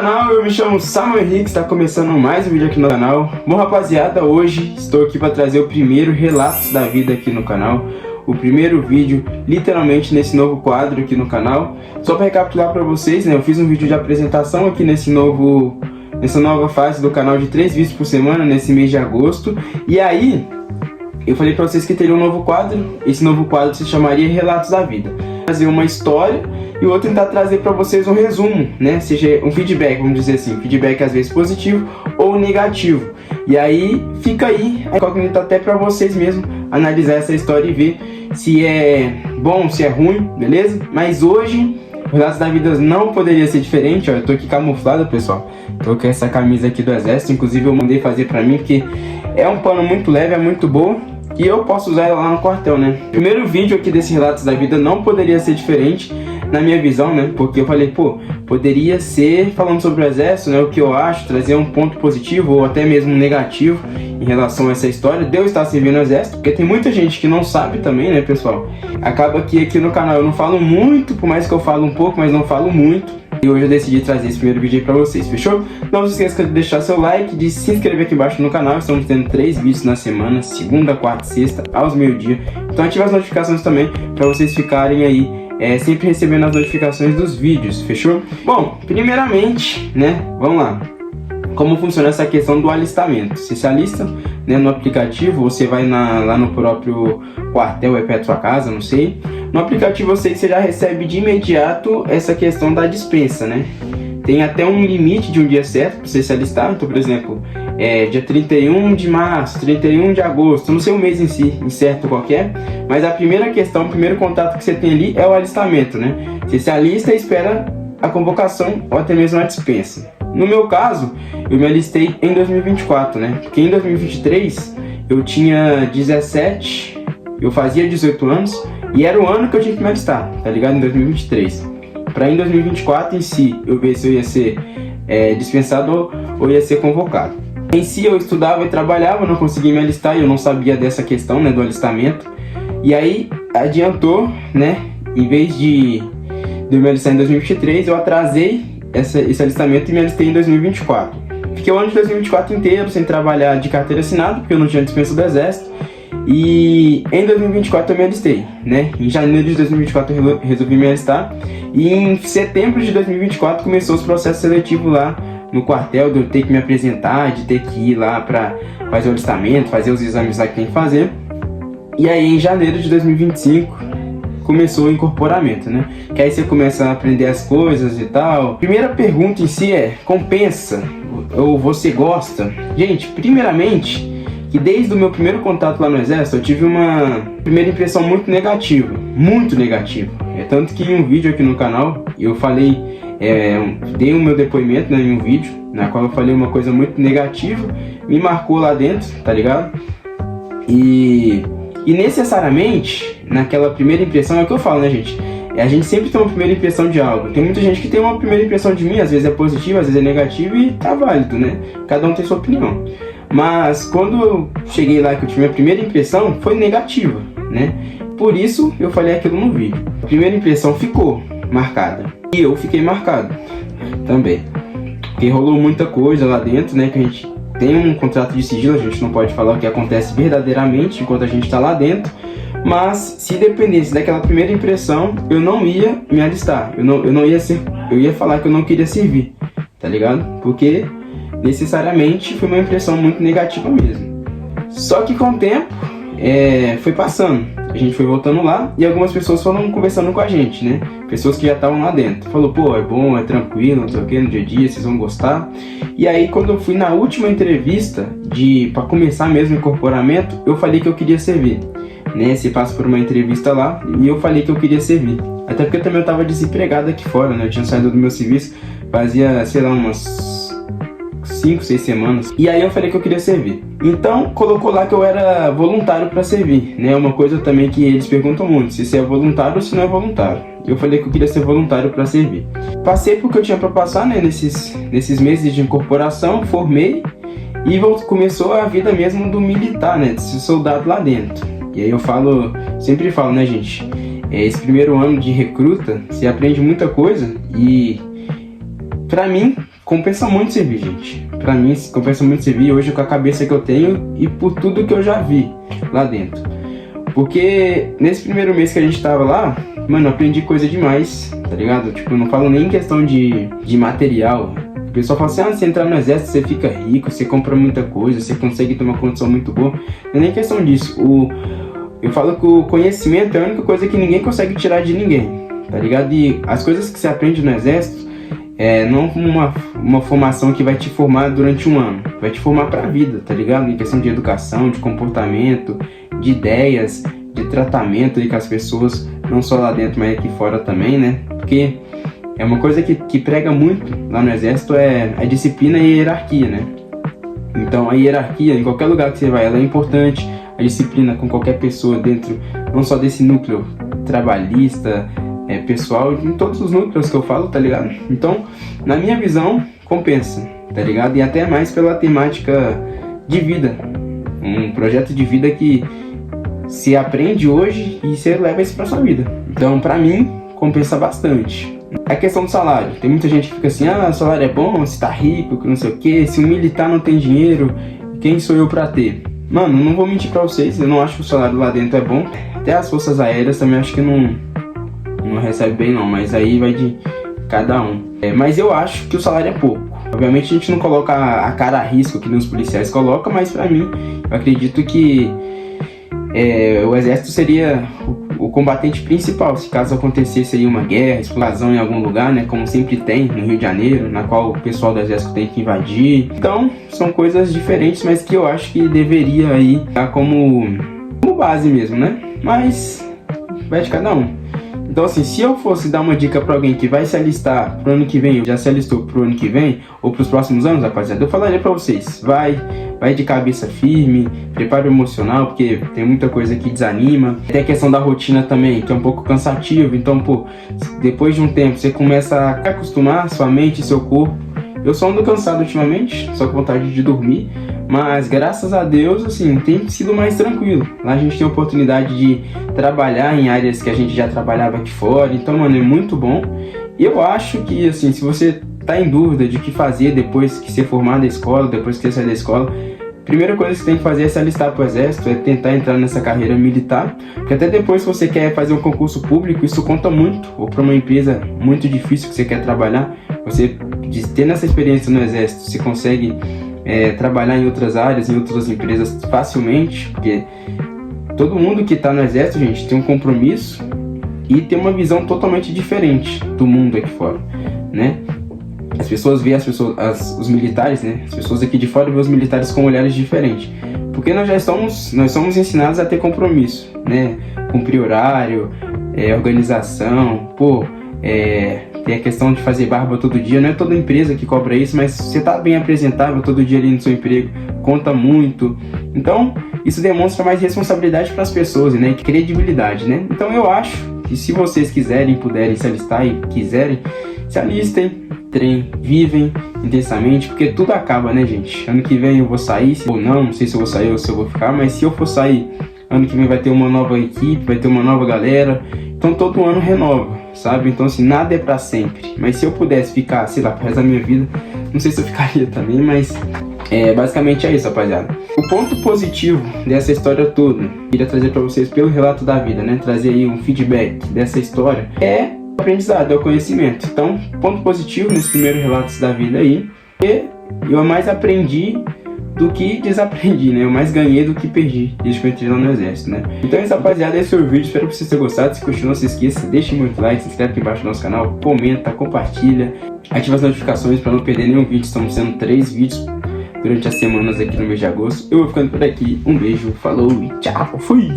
canal, eu me chamo Samuel Henrique, está começando mais um vídeo aqui no canal. Bom rapaziada, hoje estou aqui para trazer o primeiro Relatos da Vida aqui no canal. O primeiro vídeo, literalmente, nesse novo quadro aqui no canal. Só para recapitular para vocês, né, eu fiz um vídeo de apresentação aqui nessa nova fase do canal de 3 vídeos por semana, nesse mês de agosto. E aí, eu falei para vocês que teria um novo quadro. Esse novo quadro se chamaria Relatos da Vida. Trazer uma história e o outro tentar trazer para vocês um resumo, né? Seja um feedback, vamos dizer assim, feedback às vezes positivo ou negativo. E aí fica aí a incógnita até para vocês mesmos analisar essa história e ver se é bom, se é ruim, beleza? Mas hoje, Relatos da Vida não poderia ser diferente, ó. Eu tô aqui camuflado, pessoal. Tô com essa camisa aqui do Exército, inclusive eu mandei fazer pra mim porque é um pano muito leve, é muito bom. E eu posso usar ela lá no quartel, né? Primeiro vídeo aqui desse Relatos da Vida não poderia ser diferente, na minha visão, né? Porque eu falei, pô, poderia ser falando sobre o Exército, né? O que eu acho, trazer um ponto positivo ou até mesmo negativo em relação a essa história de eu estar servindo no Exército. Porque tem muita gente que não sabe também, né, pessoal? Acaba que aqui no canal eu não falo muito, por mais que eu falo um pouco, mas não falo muito. E hoje eu decidi trazer esse primeiro vídeo aí pra vocês, fechou? Não se esqueça de deixar seu like, de se inscrever aqui embaixo no canal. Estamos tendo 3 vídeos na semana, segunda, quarta e sexta, aos meio-dia. Então ative as notificações também, pra vocês ficarem aí sempre recebendo as notificações dos vídeos, fechou? Bom, primeiramente, né, vamos lá. Como funciona essa questão do alistamento? Você se alista, né, no aplicativo, você vai lá no próprio quartel, é perto da sua casa, não sei. No aplicativo eu sei que você já recebe de imediato essa questão da dispensa, né? Tem até um limite de um dia certo para você se alistar. Então, por exemplo, dia 31 de março, 31 de agosto, não sei o mês em si, incerto qualquer. Mas a primeira questão, o primeiro contato que você tem ali é o alistamento, né? Você se alista e espera a convocação ou até mesmo a dispensa. No meu caso, eu me alistei em 2024, né? Porque em 2023 eu tinha 17, eu fazia 18 anos e era o ano que eu tinha que me alistar, tá ligado? Em 2023. Para em 2024 em si, eu ver se eu ia ser dispensado ou ia ser convocado. Em si eu estudava e trabalhava, não conseguia me alistar e eu não sabia dessa questão, né, do alistamento. E aí adiantou, né? Em vez de eu me alistar em 2023, eu atrasei esse alistamento e me alistei em 2024. Fiquei o ano de 2024 inteiro sem trabalhar de carteira assinada, porque eu não tinha dispensa do Exército. E em 2024 eu me alistei, né? Em janeiro de 2024 eu resolvi me alistar. E em setembro de 2024 começou os processos seletivos lá no quartel, de eu ter que me apresentar, de ter que ir lá pra fazer o alistamento, fazer os exames lá que tem que fazer. E aí em janeiro de 2025 começou o incorporamento, né? Que aí você começa a aprender as coisas e tal. Primeira pergunta em si é, compensa? Ou você gosta? Gente, primeiramente, que desde o meu primeiro contato lá no Exército, eu tive uma primeira impressão muito negativa. Muito negativa. É tanto que em um vídeo aqui no canal, eu falei, dei o meu depoimento, né, em um vídeo, na qual eu falei uma coisa muito negativa, me marcou lá dentro, tá ligado? E necessariamente, naquela primeira impressão, é o que eu falo, né, gente? A gente sempre tem uma primeira impressão de algo. Tem muita gente que tem uma primeira impressão de mim, às vezes é positiva, às vezes é negativa e tá válido, né? Cada um tem sua opinião. Mas quando eu cheguei lá que eu tive minha primeira impressão, foi negativa, né? Por isso eu falei aquilo no vídeo. A primeira impressão ficou marcada. E eu fiquei marcado também. Porque rolou muita coisa lá dentro, né? Que a gente tem um contrato de sigilo, a gente não pode falar o que acontece verdadeiramente enquanto a gente está lá dentro. Mas se dependesse daquela primeira impressão, eu não ia me alistar. Eu não ia ser. Eu ia falar que eu não queria servir, tá ligado? Porque necessariamente foi uma impressão muito negativa mesmo. Só que com o tempo foi passando. A gente foi voltando lá e algumas pessoas foram conversando com a gente, né? Pessoas que já estavam lá dentro. Falou, pô, é bom, é tranquilo, não sei o que, no dia a dia, vocês vão gostar. E aí quando eu fui na última entrevista, pra começar mesmo o incorporamento, eu falei que eu queria servir. Né? Você passa por uma entrevista lá e eu falei que eu queria servir. Até porque também eu tava desempregado aqui fora, né? Eu tinha saído do meu serviço fazia, sei lá, umas 5, 6 semanas. E aí eu falei que eu queria servir. Então colocou lá que eu era voluntário para servir, né? Uma coisa também que eles perguntam muito, se você é voluntário ou se não é voluntário. Eu falei que eu queria ser voluntário para servir. Passei porque eu tinha para passar, né? Nesses meses de incorporação, formei e começou a vida mesmo do militar, né? De ser soldado lá dentro. E aí eu sempre falo, né, gente? Esse primeiro ano de recruta, você aprende muita coisa e pra mim, compensa muito servir, gente. Pra mim, compensa muito servir hoje com a cabeça que eu tenho e por tudo que eu já vi lá dentro. Porque nesse primeiro mês que a gente tava lá, mano, eu aprendi coisa demais, tá ligado? Tipo, eu não falo nem em questão de material. O pessoal fala assim, ah, você entrar no exército, você fica rico, você compra muita coisa, você consegue ter uma condição muito boa. Não é nem questão disso. Eu falo que o conhecimento é a única coisa que ninguém consegue tirar de ninguém, tá ligado? E as coisas que você aprende no exército, não uma formação que vai te formar durante um ano, vai te formar pra vida, tá ligado? Em questão de educação, de comportamento, de ideias, de tratamento aí com as pessoas, não só lá dentro, mas aqui fora também, né? Porque é uma coisa que prega muito lá no exército, é a disciplina e a hierarquia, né? Então a hierarquia, em qualquer lugar que você vai, ela é importante. A disciplina com qualquer pessoa dentro, não só desse núcleo trabalhista, pessoal, em todos os núcleos que eu falo, tá ligado? Então, na minha visão, compensa, tá ligado? E até mais pela temática de vida. Um projeto de vida que se aprende hoje e você leva isso pra sua vida. Então, pra mim, compensa bastante. A questão do salário. Tem muita gente que fica assim, ah, o salário é bom, você tá rico, que não sei o que. Se um militar não tem dinheiro, quem sou eu pra ter? Mano, não vou mentir pra vocês, eu não acho que o salário lá dentro é bom. Até as forças aéreas também acho que não recebe bem não, mas aí vai de cada um. Mas eu acho que o salário é pouco. Obviamente a gente não coloca a cara a risco que nem os policiais colocam, mas pra mim, eu acredito que o exército seria o combatente principal, se caso acontecesse aí uma guerra, explosão em algum lugar, né, como sempre tem no Rio de Janeiro, na qual o pessoal do exército tem que invadir. Então, são coisas diferentes, mas que eu acho que deveria aí estar como base mesmo, né? Mas vai de cada um. Então assim, se eu fosse dar uma dica pra alguém que vai se alistar pro ano que vem, ou já se alistou pro ano que vem, ou pros próximos anos, rapaziada, eu falaria pra vocês, vai de cabeça firme, preparo emocional, porque tem muita coisa que desanima. Tem a questão da rotina também, que é um pouco cansativo, então, pô, depois de um tempo, você começa a acostumar sua mente e seu corpo. Eu só ando cansado ultimamente, só com vontade de dormir, mas graças a Deus, assim, tem sido mais tranquilo. Lá a gente tem a oportunidade de trabalhar em áreas que a gente já trabalhava aqui fora, então, mano, é muito bom. E eu acho que, assim, se você tá em dúvida de o que fazer depois que você formar da escola, depois que você sair da escola, a primeira coisa que você tem que fazer é se alistar pro exército, é tentar entrar nessa carreira militar, porque até depois, se você quer fazer um concurso público, isso conta muito, ou para uma empresa muito difícil que você quer trabalhar, você tendo essa experiência no exército, você consegue trabalhar em outras áreas, em outras empresas facilmente, porque todo mundo que está no exército, gente, tem um compromisso e tem uma visão totalmente diferente do mundo aqui fora, né? As pessoas veem os militares, né? As pessoas aqui de fora veem os militares com olhares diferentes, porque nós somos ensinados a ter compromisso, né? Cumprir horário, organização, pô, tem a questão de fazer barba todo dia. Não é toda empresa que cobra isso, mas você tá bem apresentável todo dia ali no seu emprego, conta muito. Então, isso demonstra mais responsabilidade para as pessoas, né? E credibilidade, né? Então, eu acho que se vocês quiserem, puderem se alistar e quiserem, se alistem, vivem intensamente, porque tudo acaba, né, gente? Ano que vem eu vou sair, ou não sei se eu vou sair ou se eu vou ficar, mas se eu for sair, ano que vem vai ter uma nova equipe, vai ter uma nova galera, então todo ano renova, sabe? Então assim, nada é pra sempre, mas se eu pudesse ficar, sei lá, pro resto da minha vida, não sei se eu ficaria também, mas basicamente é isso, rapaziada. O ponto positivo dessa história toda, queria trazer pra vocês pelo relato da vida, né, trazer aí um feedback dessa história, aprendizado, é o conhecimento. Então, ponto positivo nesse primeiro relato da vida aí, que eu mais aprendi do que desaprendi, né? Eu mais ganhei do que perdi desde que eu entrei lá no exército, né? Então é isso, rapaziada, esse foi o vídeo, espero que vocês tenham gostado. Se gostou, não se esqueça, deixe muito like, se inscreve aqui embaixo no nosso canal, comenta, compartilha, ativa as notificações para não perder nenhum vídeo. Estamos sendo 3 vídeos durante as semanas aqui no mês de agosto. Eu vou ficando por aqui, um beijo, falou e tchau, fui!